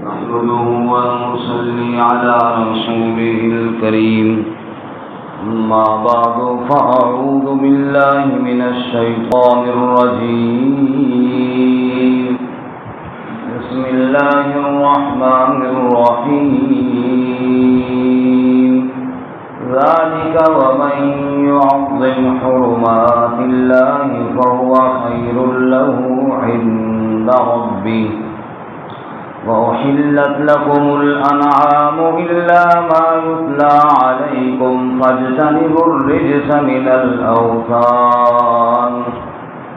نحمده ونصلي على رسوله الكريم أما بعد فأعوذ بالله من الشيطان الرجيم بسم الله الرحمن الرحيم ذلك ومن يعظم حرمات الله فهو خير له عند ربه وأحلت لكم الأنعام إلا ما يتلى عليكم فاجتنبوا الرجس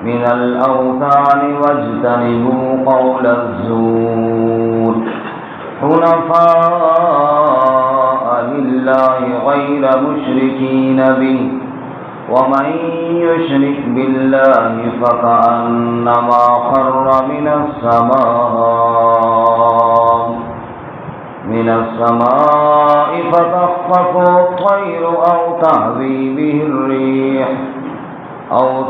من الأوثان واجتنبوا قول الزور حنفاء لله غير مشركين به ومن يشرك بالله فكأنما خر من السماء فتخطفه الطير أو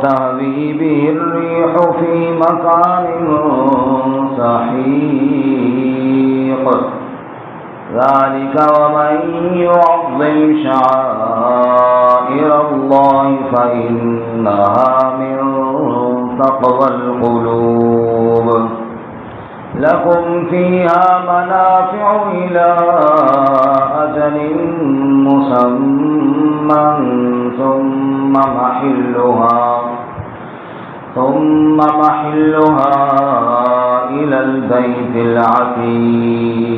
تهوي به الريح في مكان سحيق ذلك ومن يعظم شعائر الله فإنها من تقوى القلوب لكم فيها منافع إلى أجل مسمى ثم محلها إلى البيت العتيق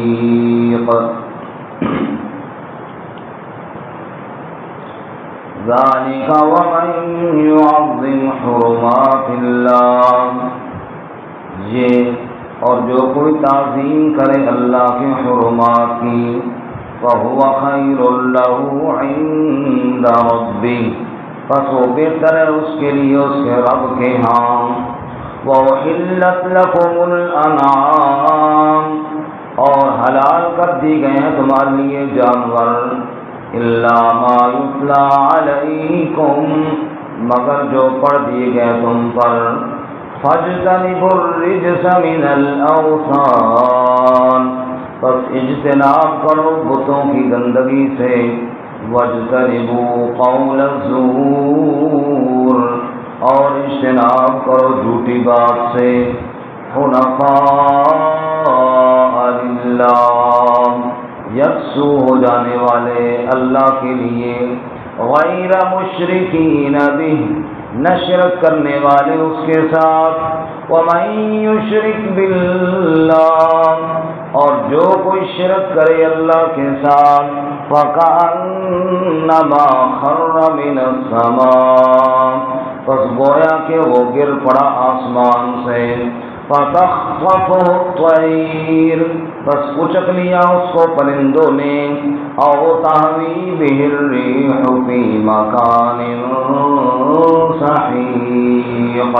ذلك ومن يعظم حرمات الله یہ اور جو کوئی تعظیم کرے اللہ کے حرمات کی فهو خیر له عند ربه پس وہ بہتر ہے اس کے لیے اس کے رب کے ہاں وَأُحِلَّتْ لَكُمُ الْأَنْعَامُ اور حلال کر دی گئے ہیں تمہارے لیے جانور إِلَّا مَا يُتْلَى عَلَيْكُمْ مگر جو پڑھ دیے گئے تم پر فَاجْتَنِبُوا الرِّجْسَ مِنَ الْأَوْثَانِ پس اجتناب کرو بتوں کی گندگی سے وَاجْتَنِبُوا قَوْلَ الزُّورِ اور اجتناب کرو جھوٹی بات سے حنفاء للہ یکسو ہو جانے والے اللہ کے لیے غیر مشرکین بہ نہ شرک کرنے والے اس کے ساتھ ومن یشرک باللہ اور جو کوئی شرک کرے اللہ کے ساتھ فکأنما خر من السماء پس گویا کہ وہ گر پڑا آسمان سے فتخطفه الطير پس اچک لیا اس کو پرندوں نے او تهوي به الريح في مكان سحيق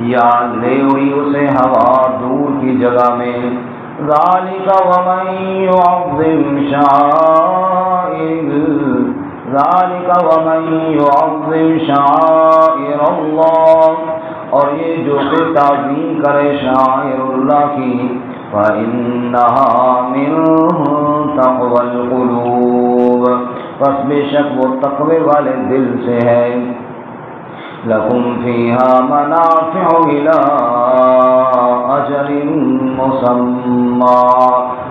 یا لے اڑی اسے ہوا دور کی جگہ میں ذالک ومن يعظم شعائر اللہ اور یہ جو کہ تعظیم کرے شعائر اللہ کی فإنها من تقوى القلوب پس بے شک وہ تقوی والے دل سے ہے لکم فیہا منافع الى اجل مسمى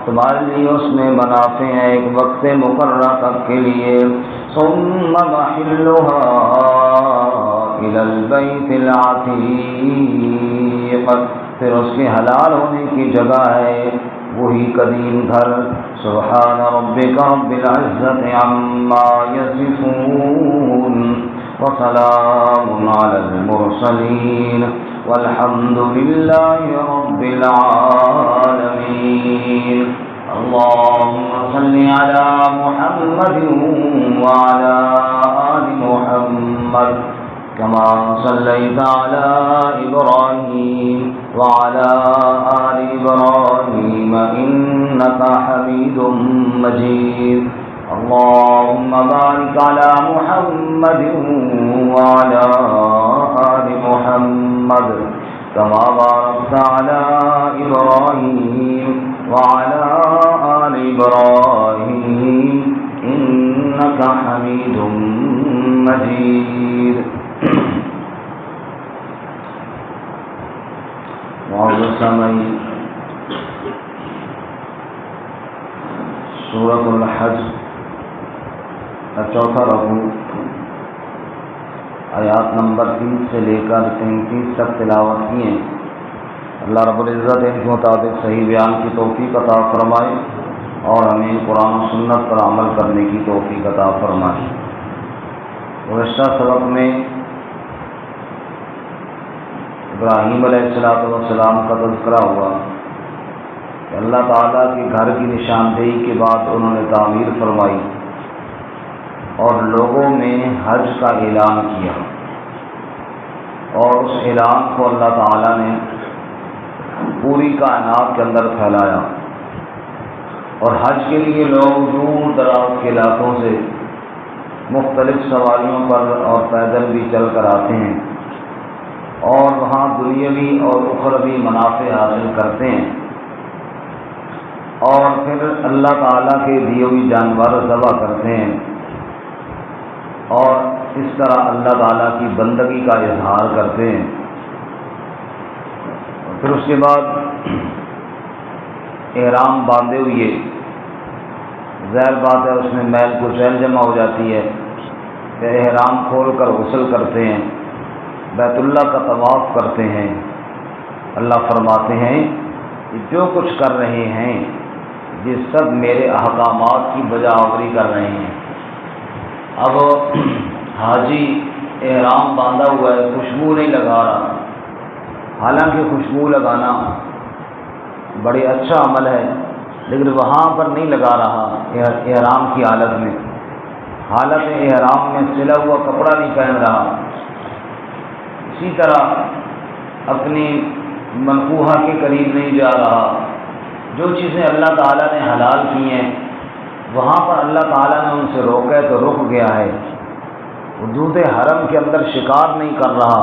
تمہارے لیے اس میں منافع ہیں ایک وقت مقررہ تک کے لیے ثم محلها الى البيت العتيق پھر اس کے حلال ہونے کی جگہ ہے وہی قدیم گھر سبحان ربک رب العزت عما یصفون وسلام علی المرسلین والحمد للہ رب العالمین اللهم صل على محمد وعلى آل محمد كما صليت على إبراهيم وعلى آل إبراهيم إنك حميد مجيد اللهم بارك على محمد وعلى آل محمد كما باركت على إبراهيم وعلى آل إبراهيم إنك حميد مجيد. معزز سامعین، سورۃ الحج کا چوتھا رکوع آیات نمبر 30 سے لے کر 33 تک تلاوت کی ہیں. اللہ رب العزت ان کے مطابق صحیح بیان کی توفیق عطا فرمائے اور ہمیں قرآن و سنت پر عمل کرنے کی توفیق عطا فرمائے. گزشتہ سبق میں ابراہیم علیہ السلام کا تذکرہ ہوا کہ اللہ تعالیٰ کے گھر کی نشاندہی کے بعد انہوں نے تعمیر فرمائی اور لوگوں میں حج کا اعلان کیا، اور اس اعلان کو اللہ تعالیٰ نے پوری کائنات کے اندر پھیلایا، اور حج کے لیے لوگ دور دراز کے علاقوں سے مختلف سواریوں پر اور پیدل بھی چل کر آتے ہیں اور وہاں دنیاوی اور اخروی منافع حاصل کرتے ہیں، اور پھر اللہ تعالیٰ کے دیے ہوئے جانور ذبح کرتے ہیں اور اس طرح اللہ تعالیٰ کی بندگی کا اظہار کرتے ہیں. پھر اس کے بعد احرام باندھے ہوئے، ظاہر بات ہے اس میں میل کچیل جمع ہو جاتی ہے، کہ احرام کھول کر غسل کرتے ہیں، بیت اللہ کا طواف کرتے ہیں. اللہ فرماتے ہیں کہ جو کچھ کر رہے ہیں یہ سب میرے احکامات کی بجا آوری کر رہے ہیں. اب حاجی احرام باندھا ہوا ہے، خوشبو نہیں لگا رہا، حالانکہ خوشبو لگانا بڑی اچھا عمل ہے، لیکن وہاں پر نہیں لگا رہا احرام کی حالت میں، حالت احرام میں سلا ہوا کپڑا نہیں پہن رہا. اسی طرح اپنی منقوہہ کے قریب نہیں جا رہا. جو چیزیں اللہ تعالیٰ نے حلال کی ہیں وہاں پر اللہ تعالیٰ نے ان سے روکا ہے تو رک گیا ہے. حدود حرم کے اندر شکار نہیں کر رہا،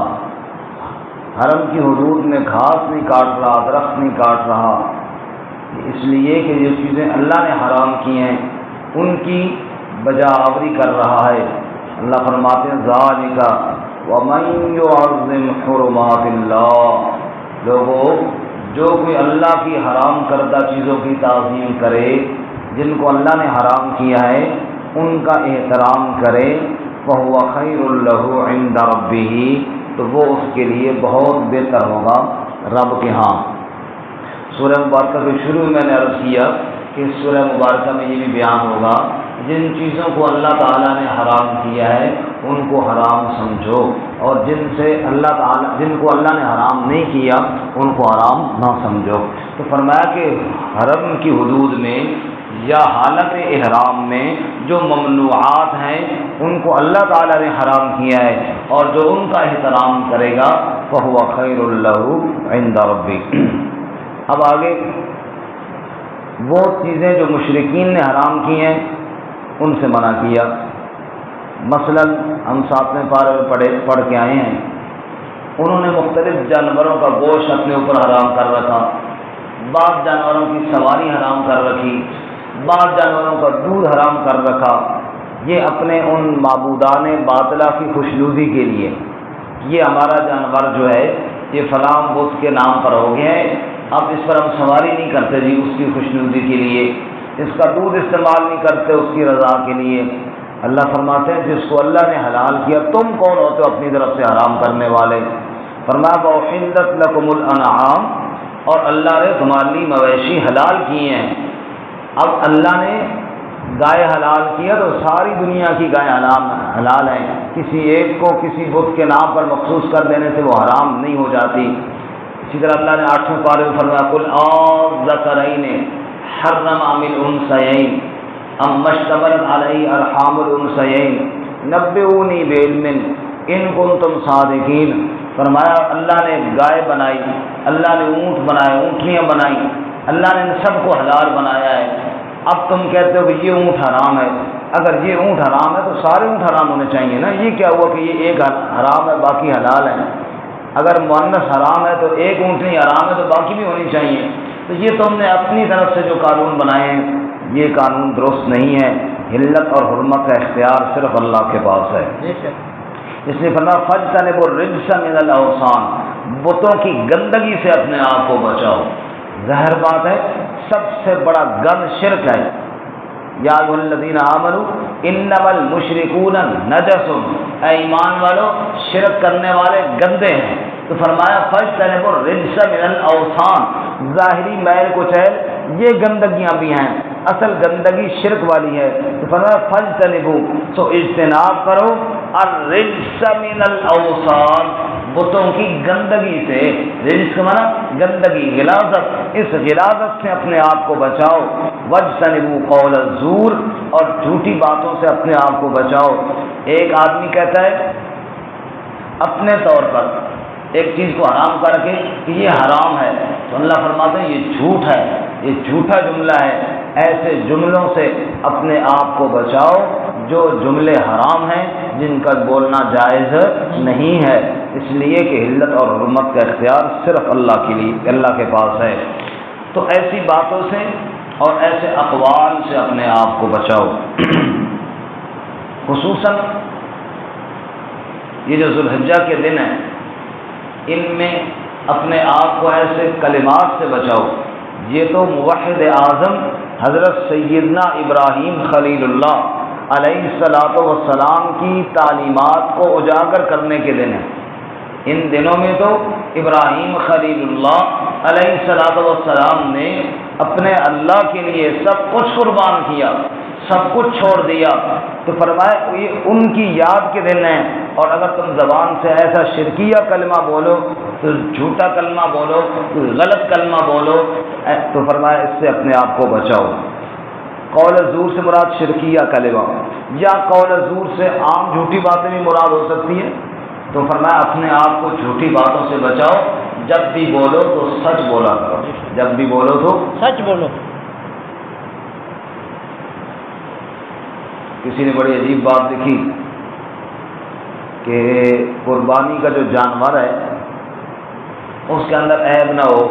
حرم کی حدود میں گھاس نہیں کاٹ رہا، درخت نہیں کاٹ رہا، اس لیے کہ جو چیزیں اللہ نے حرام کی ہیں ان کی بجا آوری کر رہا ہے. اللہ فرماتے ہیں ذالک ومن یعظم حرمات اللہ، لوگوں جو کوئی اللہ کی حرام کردہ چیزوں کی تعظیم کرے، جن کو اللہ نے حرام کیا ہے ان کا احترام کرے، فہو خیر لہ عند ربہ، تو وہ اس کے لیے بہت بہتر ہوگا رب کے ہاں. سورہ مبارکہ کے شروع میں نے عرض کیا کہ اس سورہ مبارکہ میں یہ بھی بیان ہوگا جن چیزوں کو اللہ تعالیٰ نے حرام کیا ہے ان کو حرام سمجھو، اور جن کو اللہ نے حرام نہیں کیا ان کو حرام نہ سمجھو. تو فرمایا کہ حرم کی حدود میں یا حالت احرام میں جو ممنوعات ہیں ان کو اللہ تعالیٰ نے حرام کیا ہے، اور جو ان کا احترام کرے گا فہو خیر لہ عند ربہ. اب آگے وہ چیزیں جو مشرکین نے حرام کی ہیں ان سے منع کیا. مثلا ہم 7ویں پارے میں پڑھ کے آئے ہیں، انہوں نے مختلف جانوروں کا گوشت اپنے اوپر حرام کر رکھا، بعض جانوروں کی سواری حرام کر رکھی، بعض جانوروں کا دودھ حرام کر رکھا. یہ اپنے ان معبودان باطلہ کی خوشنودی کے لیے، یہ ہمارا جانور جو ہے یہ فلاں بت کے نام پر ہو گیا ہے، اب اس پر ہم سواری نہیں کرتے جی اس کی خوشنودی کے لیے، اس کا دودھ استعمال نہیں کرتے اس کی رضا کے لیے. اللہ فرماتے ہیں جس کو اللہ نے حلال کیا تم کون ہوتے ہو اپنی طرف سے حرام کرنے والے. فرمایا وَأُحِلَّتْ لَكُمُ الْأَنْعَامُ، اور اللہ نے تمہارے لیے مویشی حلال کیے ہیں. اب اللہ نے گائے حلال کیا تو ساری دنیا کی گائے حلال ہیں، کسی ایک کو کسی بت کے نام پر مخصوص کر دینے سے وہ حرام نہیں ہو جاتی. اسی طرح اللہ نے 8ویں پارے میں فرمایا قُلْ أَذَّكَرَيْنِ حَرَّمَ أَمِ الْأُنثَيَيْنِ أَمَّا اشْتَمَلَتْ عَلَيْهِ أَرْحَامُ الْأُنثَيَيْنِ نَبِّئُونِي بِعِلْمٍ إِن كُنتُمْ صَادِقِينَ. فرمایا اللہ نے گائے بنائی، اللہ نے اونٹ بنائے، اونٹنیاں بنائی، اللہ نے ان سب کو حلال بنایا ہے. اب تم کہتے ہو کہ یہ اونٹ حرام ہے، اگر یہ اونٹ حرام ہے تو سارے اونٹ حرام ہونے چاہیے نا. یہ کیا ہوا کہ یہ ایک حرام ہے باقی حلال ہے؟ اگر مؤنث حرام ہے تو ایک اونٹنی حرام ہے تو باقی بھی ہونی چاہیے. تو یہ تم نے اپنی طرف سے جو قانون بنائے ہیں یہ قانون درست نہیں ہے. حلت اور حرمت کا اختیار صرف اللہ کے پاس ہے. اس لیے فرمایا فاجتنبوا الرجس من الاوثان، بتوں کی گندگی سے اپنے آپ کو بچاؤ. ظاہر بات ہے سب سے بڑا گند شرک ہے. یا ایھا الذین آمنوا انما المشرکون نجس، اے ایمان والو شرک کرنے والے گندے ہیں. تو فرمایا فاجتنبوا الرجس من الاوثان، ظاہری میل کچیل یہ گندگیاں بھی ہیں، اصل گندگی شرک والی ہے. تو فرمایا فاجتنبوا، تو اجتناب کرو الرجس من الاوثان، بتوں کی گندگی سے. رجس کا معنی گندگی، غلاظت، اس غلاظت سے اپنے آپ کو بچاؤ. واجتنبوا قول الزور، اور جھوٹی باتوں سے اپنے آپ کو بچاؤ. ایک آدمی کہتا ہے اپنے طور پر ایک چیز کو حرام کر کے کہ یہ حرام ہے، تو اللہ فرماتے ہیں یہ جھوٹ ہے، یہ جھوٹا جملہ ہے. ایسے جملوں سے اپنے آپ کو بچاؤ جو جملے حرام ہیں، جن کا بولنا جائز نہیں ہے. اس لیے کہ حلت اور حرمت کا اختیار صرف اللہ کے لیے، اللہ کے پاس ہے. تو ایسی باتوں سے اور ایسے اقوال سے اپنے آپ کو بچاؤ. خصوصاً یہ جو ذوالحجہ کے دن ہیں ان میں اپنے آپ کو ایسے کلمات سے بچاؤ. یہ تو موحد اعظم حضرت سیدنا ابراہیم خلیل اللہ علیہ الصلاۃ والسلام کی تعلیمات کو اجاگر کرنے کے دن ہیں. ان دنوں میں تو ابراہیم خلیل اللہ علیہ الصلاۃ والسلام نے اپنے اللہ کے لیے سب کچھ قربان کیا، سب کچھ چھوڑ دیا. تو فرمایا یہ ان کی یاد کے دن ہیں، اور اگر تم زبان سے ایسا شرکیہ کلمہ بولو، تو جھوٹا کلمہ بولو، غلط کلمہ بولو، تو فرمایا اس سے اپنے آپ کو بچاؤ. قول زور سے مراد شرکیہ کلمہ، یا قول زور سے عام جھوٹی باتیں بھی مراد ہو سکتی ہیں. تو فرمایا اپنے آپ کو جھوٹی باتوں سے بچاؤ. جب بھی بولو تو سچ بولا کرو، جب بھی بولو تو سچ بولو. کسی نے بڑی عجیب بات لکھی کہ قربانی کا جو جانور ہے اس کے اندر عیب نہ ہو،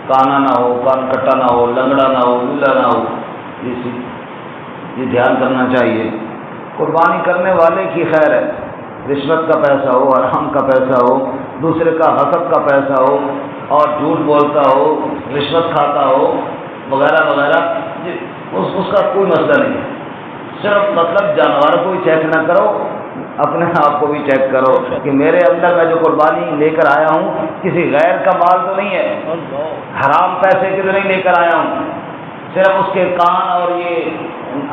کانا نہ ہو، کان کٹا نہ ہو، لنگڑا نہ ہو، لولا نہ ہو. یہ دھیان کرنا چاہیے. قربانی کرنے والے کی خیر ہے، رشوت کا پیسہ ہو، حرام کا پیسہ ہو، دوسرے کا غصب کا پیسہ ہو، اور جھوٹ بولتا ہو، رشوت کھاتا ہو وغیرہ وغیرہ، اس کا کوئی مسئلہ نہیں ہے. صرف مطلب جانور کو ہی چیک نہ کرو، اپنے آپ کو بھی چیک کرو کہ میرے اندر میں جو قربانی لے کر آیا ہوں کسی غیر کا مال تو نہیں ہے، حرام پیسے کے تو نہیں لے کر آیا ہوں. صرف اس کے کان اور یہ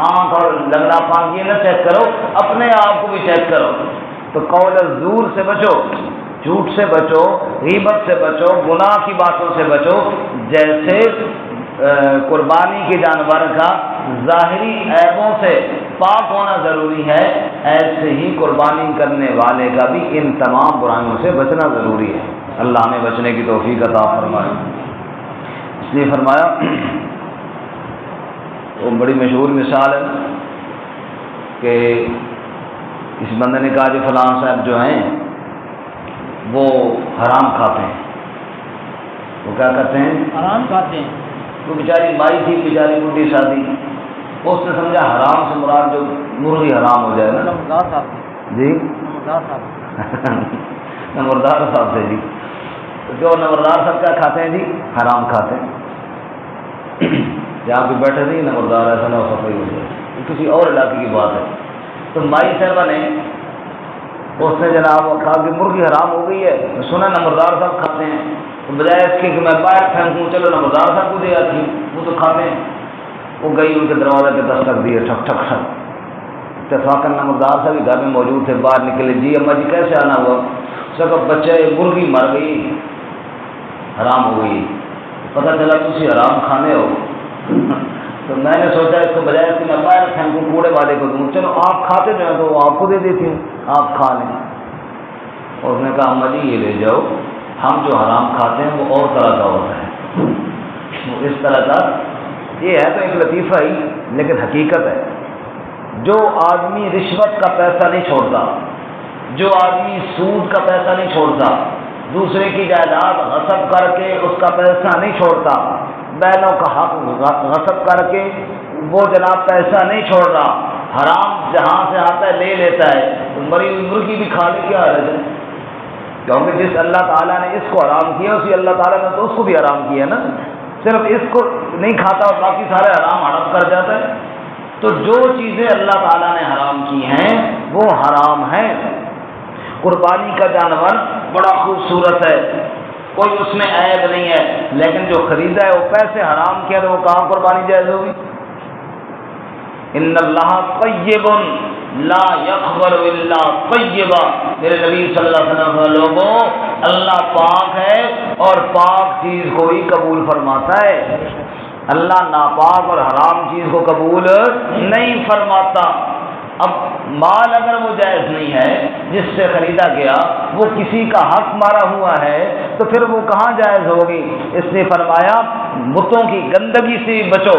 آنکھ اور لنگڑا پان یہ نہ چیک کرو، اپنے آپ کو بھی چیک کرو. تو قول زور سے بچو، جھوٹ سے بچو، غیبت سے بچو، گناہ کی باتوں سے بچو. جیسے قربانی کے جانور کا ظاہری عیبوں سے پاک ہونا ضروری ہے، ایسے ہی قربانی کرنے والے کا بھی ان تمام برائیوں سے بچنا ضروری ہے. اللہ ہمیں بچنے کی توفیق عطا فرمائے. اس لیے فرمایا، وہ بڑی مشہور مثال ہے کہ اس بندے نے کہا کہ فلاں صاحب جو ہیں وہ حرام کھاتے ہیں. وہ کیا کرتے ہیں؟ حرام کھاتے ہیں. وہ بیچاری مائی تھی، بیچاری بڈھی شادی، اس نے سمجھا حرام سے مراد جو مرغی حرام ہو جائے نا. نمبردار صاحب جی نمبردار صاحب نمبردار صاحب سے جی. تو جو نمبردار صاحب کیا کھاتے ہیں جی؟ حرام کھاتے ہیں. جہاں پہ بیٹھے تھے نمبردار ایسا نہ ہو صفائی ہو جائے، کسی اور علاقے کی بات ہے. تو مائی صاحبہ نے اس نے جناب کہا کہ مرغی حرام ہو گئی ہے، سنا نمبردار صاحب کھاتے ہیں، تو بجائے اس کے کہ میں باہر پھینکوں چلو نمبردار صاحب کو دے آتی ہوں، وہ تو کھاتے ہیں. وہ گئی ان کے دروازے پہ دستک دیے، ٹھک ٹھک ٹھک. اتفاقاً نمبردار صاحب گھر میں موجود تھے. باہر نکلے، جی اماں جی کیسے آنا ہوا؟ سب بچے مرغی مر گئی، حرام ہو گئی. پتہ چلا تسی حرام کھانے ہو. تو میں نے سوچا اس کو بجائے کہ میں باہر پھینکوں کوڑے والے کو دوں، چلو آپ کھاتے جو ہیں تو وہ آپ کو دے دیتی ہوں، آپ کھا لیں. اور اس نے کہا اماں جی یہ لے جاؤ، ہم جو حرام کھاتے ہیں وہ اور طرح کا ہوتا ہے، وہ اس طرح کا. یہ ہے تو ایک لطیفہ ہی لیکن حقیقت ہے. جو آدمی رشوت کا پیسہ نہیں چھوڑتا، جو آدمی سود کا پیسہ نہیں چھوڑتا، دوسرے کی جائیداد غصب کر کے اس کا پیسہ نہیں چھوڑتا، بہنوں کا حق غصب کر کے وہ جناب پیسہ نہیں چھوڑ رہا، حرام جہاں سے آتا ہے لے لیتا ہے، تو مری ہوئی مرغی بھی کھا لے، کیا حرج ہے؟ کیونکہ جس اللہ تعالیٰ نے اس کو حرام کیا اسی اللہ تعالیٰ نے تو اس کو بھی حرام کیا نا، صرف اس کو نہیں کھاتا اور باقی سارے حرام ہڑپ کر جاتا ہے۔ تو جو چیزیں اللہ تعالیٰ نے حرام کی ہیں وہ حرام ہیں۔ قربانی کا جانور بڑا خوبصورت ہے، کوئی اس میں عیب نہیں ہے، لیکن جو خریدا ہے وہ پیسے حرام کیا تو وہ کہاں قربانی جائز ہوگی؟ ان اللہ طیب لا یقبل الا طیبا، میرے نبی صلی اللہ علیہ وسلم لوگوں، اللہ پاک ہے اور پاک چیز کو ہی قبول فرماتا ہے، اللہ ناپاک اور حرام چیز کو قبول نہیں فرماتا۔ اب مال اگر وہ جائز نہیں ہے جس سے خریدا گیا، وہ کسی کا حق مارا ہوا ہے، تو پھر وہ کہاں جائز ہوگی؟ اس نے فرمایا بتوں کی گندگی سے بچو،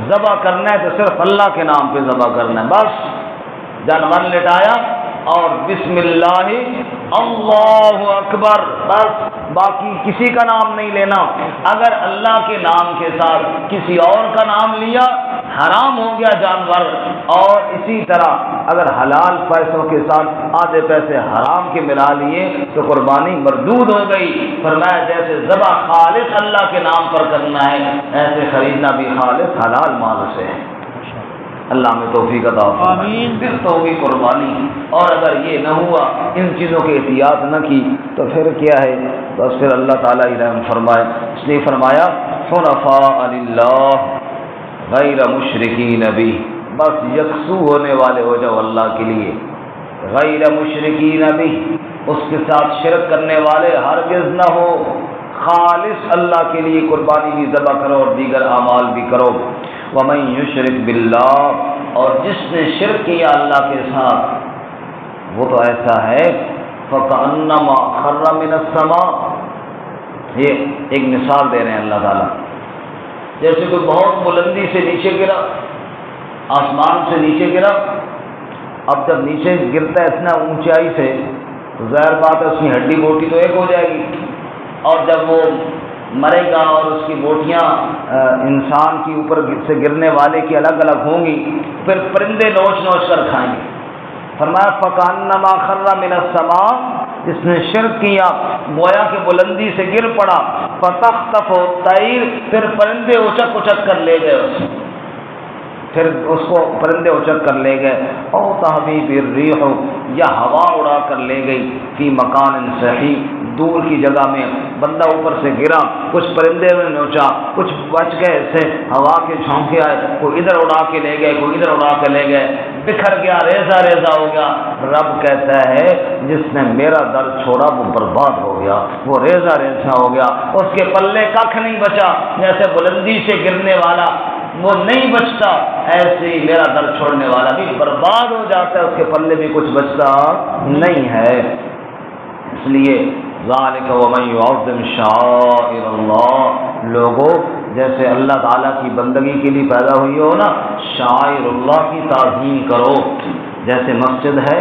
ذبح کرنا ہے تو صرف اللہ کے نام پہ ذبح کرنا ہے، بس جانور لٹایا اور بسم اللہ اللہ اکبر، بس باقی کسی کا نام نہیں لینا۔ اگر اللہ کے نام کے ساتھ کسی اور کا نام لیا حرام ہو گیا جانور، اور اسی طرح اگر حلال پیسوں کے ساتھ آدھے پیسے حرام کے ملا لیے تو قربانی مردود ہو گئی۔ فرمایا جیسے ذبح خالص اللہ کے نام پر کرنا ہے، ایسے خریدنا بھی خالص حلال مال سے ہے۔ اللہ میں توفیق عطا فرمائے، پھر تو ہوگی قربانی۔ اور اگر یہ نہ ہوا، ان چیزوں کی احتیاط نہ کی، تو پھر کیا ہے؟ بس پھر اللہ تعالیٰ ہی رحم فرمائے۔ اس نے فرمایا حنفاء للہ غیر مشرکین بھی، بس یکسو ہونے والے ہو جاؤ اللہ کے لیے، غیر مشرکین بھی، اس کے ساتھ شرک کرنے والے ہرگز نہ ہو، خالص اللہ کے لیے قربانی بھی ذبح کرو اور دیگر اعمال بھی کرو۔ وَمَن يُشْرِكْ بِاللَّهِ، اور جس نے شرک کیا اللہ کے ساتھ، وہ تو ایسا ہے فَكَأَنَّمَا خَرَّ مِنَ السَّمَاءِ، یہ ایک مثال دے رہے ہیں اللہ تعالیٰ، جیسے کوئی بہت بلندی سے نیچے گرا، آسمان سے نیچے گرا، اب جب نیچے گرتا ہے اتنا اونچائی سے تو ظاہر بات ہے اس کی ہڈی بوٹی تو ایک ہو جائے گی، اور جب وہ مرے گا اور اس کی بوٹیاں انسان کی اوپر سے گرنے والے کی الگ الگ ہوں گی، پھر پرندے نوچ نوچ کر کھائیں گے۔ فرمایا فَكَأَنَّمَا خَرَّ مِنَ السَّمَاءِ، جس نے شرک کیا گویا کہ بلندی سے گر پڑا، فَتَخْطَفُ الطَّيْرُ، پھر پرندے اچک اچک کر لے گئے اسے، پھر اس کو پرندے اچک کر لے گئے، او تَحْوِي بِالرِّيحِ، یا ہوا اڑا کر لے گئی، فی مکان صحیح، دور کی جگہ میں، بندہ اوپر سے گرا، کچھ پرندے میں نوچا، کچھ بچ گئے، سے ہوا کے جھونکے آئے، کوئی ادھر اڑا کے لے گئے، کوئی ادھر اڑا کے لے گئے، بکھر گیا، ریزہ ریزہ ہو گیا۔ رب کہتا ہے جس نے میرا در چھوڑا وہ برباد ہو گیا، وہ ریزہ ریزہ ہو گیا، اس کے پلے ککھ نہیں بچا، جیسے بلندی سے گرنے والا وہ نہیں بچتا، ایسے ہی میرا در چھوڑنے والا بھی برباد ہو جاتا ہے، اس کے پلے بھی کچھ بچتا نہیں ہے۔ اس لیے ذالک ومن یعظم شعائر اللہ، لوگوں جیسے اللہ تعالیٰ کی بندگی کے لیے پیدا ہوئی ہو نا، شعائر اللہ کی تعظیم کرو، جیسے مسجد ہے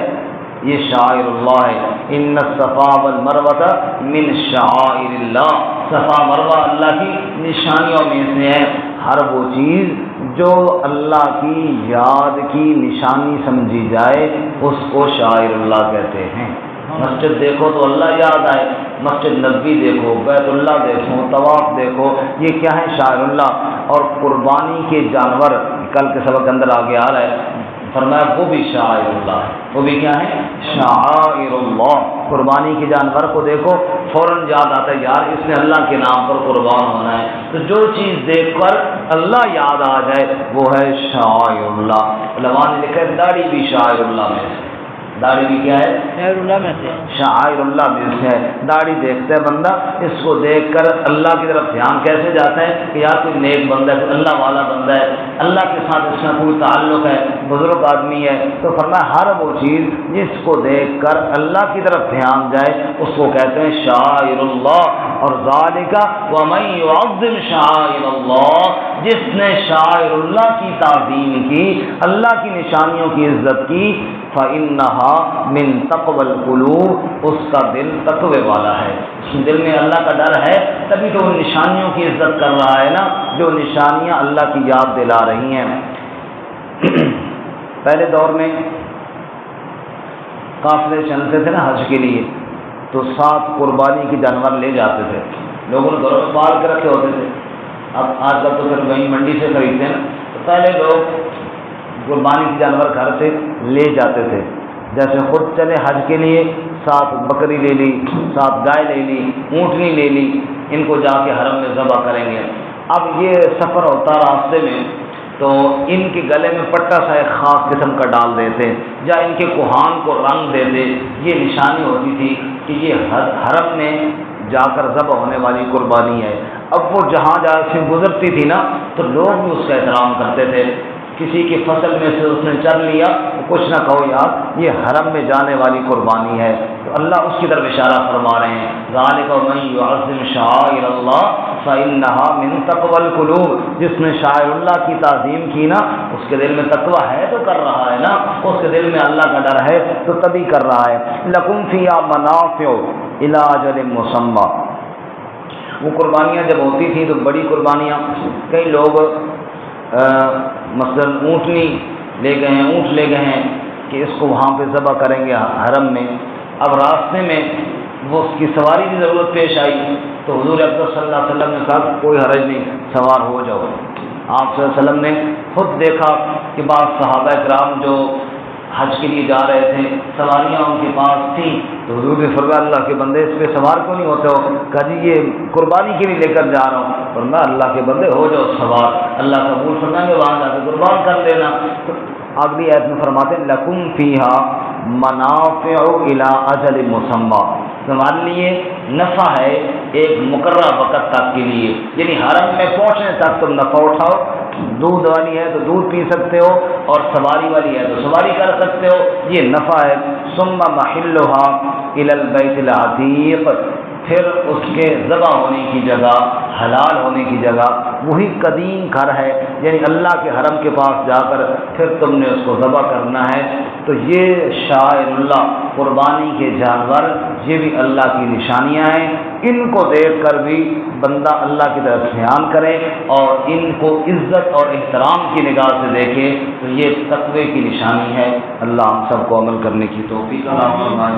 یہ شعائر اللہ ہے، ان الصفا والمروہ من شعائر اللہ، صفا مروہ اللہ کی نشانیوں میں سے ہے۔ ہر وہ چیز جو اللہ کی یاد کی نشانی سمجھی جائے اس کو شعائر اللہ کہتے ہیں۔ مسجد دیکھو تو اللہ یاد آئے، مسجد نبوی دیکھو، بیت اللہ دیکھو، طواف دیکھو، یہ کیا ہے؟ شاعر اللہ۔ اور قربانی کے جانور کل کے سبق کے اندر آگے آ رہا ہے، فرمایا وہ بھی شاعر اللہ ہے، وہ بھی کیا ہے؟ شاعر اللہ۔ قربانی کے جانور کو دیکھو فوراً یاد آتا ہے یار اس نے اللہ کے نام پر قربان ہونا ہے، تو جو چیز دیکھ کر اللہ یاد آ جائے وہ ہے شاعر اللہ۔ علماء نے لکھا ہے داڑھی بھی شاعر اللہ میں سے، داڑھی بھی کیا ہے؟ شاعر اللہ میں سے، شاعر اللہ میں سے ہے۔ داڑھی دیکھتا ہے بندہ، اس کو دیکھ کر اللہ کی طرف دھیان کیسے جاتا ہے کہ یار کوئی نیک بندہ ہے، کوئی اللہ والا بندہ ہے، اللہ کے ساتھ اس کا کوئی تعلق ہے، بزرگ آدمی ہے، تو فرمایا ہر وہ چیز جس کو دیکھ کر اللہ کی طرف دھیان جائے اس کو کہتے ہیں شاعر اللہ۔ اور ذالک ومن یعظم شعائر اللہ، جس نے شاعر اللہ کی تعظیم کی، اللہ کی نشانیوں کی عزت کی، فَإِنَّهَا مِن تَقْوَى الْقُلُوبِ، اس کا دل تقوی والا ہے، اس دل میں اللہ کا ڈر ہے، تبھی تو ان نشانیوں کی عزت کر رہا ہے نا، جو نشانیاں اللہ کی یاد دلا رہی ہیں۔ پہلے دور میں قافلے چلتے تھے نا حج کے لیے، تو 7 قربانی کے جانور لے جاتے تھے، لوگوں نے گھروں میں پال کے رکھے ہوتے تھے، اب آج کل تو پھر وہیں منڈی سے خریدتے ہیں نا، تو پہلے لوگ قربانی کے جانور گھر سے لے جاتے تھے، جیسے خود چلے حج کے لیے 7 بکری لے لی، 7 گائے لے لی، اونٹنی لے لی، ان کو جا کے حرم میں ذبح کریں گے۔ اب یہ سفر ہوتا راستے میں تو ان کے گلے میں پٹا سا ایک خاص قسم کا ڈال دیتے یا ان کے کوہان کو رنگ دیتے، یہ نشانی ہوتی تھی کہ یہ حرم میں جا کر ذبح ہونے والی قربانی ہے۔ اب وہ جہاں سے گزرتی تھی نا تو لوگ بھی اس کا احترام کرتے تھے، کسی کی فصل میں سے اس نے چر لیا تو کچھ نہ کہو یار یہ حرم میں جانے والی قربانی ہے، تو اللہ اس کی طرف اشارہ فرما رہے ہیں، ذالک ومن یعظم شعائر اللہ فإنہا من تقوی القلوب، جس نے شاعر اللہ کی تعظیم کی نا اس کے دل میں تقوی ہے تو کر رہا ہے نا، اس کے دل میں اللہ کا ڈر ہے تو تبھی کر رہا ہے۔ لکم فیہا منافع الی اجل مسمی، وہ قربانیاں جب ہوتی تھیں تو بڑی قربانیاں، کئی لوگ مثلا اونٹنی لے گئے ہیں، اونٹ لے گئے ہیں کہ اس کو وہاں پہ ذبح کریں گے حرم میں، اب راستے میں وہ اس کی سواری کی ضرورت پیش آئی تو حضور اکرم صلی اللہ علیہ وسلم نے کہا کوئی حرج نہیں، سوار ہو جاؤ۔ آپ صلی اللہ علیہ وسلم نے خود دیکھا کہ بعض صحابہ کرام جو حج کے لیے جا رہے تھے سواریاں ان کے پاس تھیں، تو حضور نے فرمایا اللہ کے بندے اس پہ سوار کیوں نہیں ہوتے ہو؟ کہا جی یہ قربانی کے لیے لے کر جا رہا ہوں۔ فرمایا اللہ کے بندے ہو جاؤ سوار، اللہ قبول فرمائیں گے، وہاں جا کے قربان کر لینا۔ تو اگلی آیت میں فرماتے ہیں لکم فیہا منافع الی اجل مسمی، تمہارے لیے نفع ہے ایک مقررہ وقت تک کے لیے، یعنی حرم میں پہنچنے تک تم نفع اٹھاؤ، دودھ والی ہے تو دودھ پی سکتے ہو اور سواری والی ہے تو سواری کر سکتے ہو، یہ نفع ہے۔ ثم محلھا الی البیت العتیق، پھر اس کے ذبح ہونے کی جگہ، حلال ہونے کی جگہ وہی قدیم گھر ہے، یعنی اللہ کے حرم کے پاس جا کر پھر تم نے اس کو ذبح کرنا ہے۔ تو یہ شاعر اللہ قربانی کے جانور یہ بھی اللہ کی نشانیاں ہیں، ان کو دیکھ کر بھی بندہ اللہ کی طرف دھیان کرے اور ان کو عزت اور احترام کی نگاہ سے دیکھے، تو یہ تقوی کی نشانی ہے۔ اللہ ہم سب کو عمل کرنے کی توفیق عطا فرمائے۔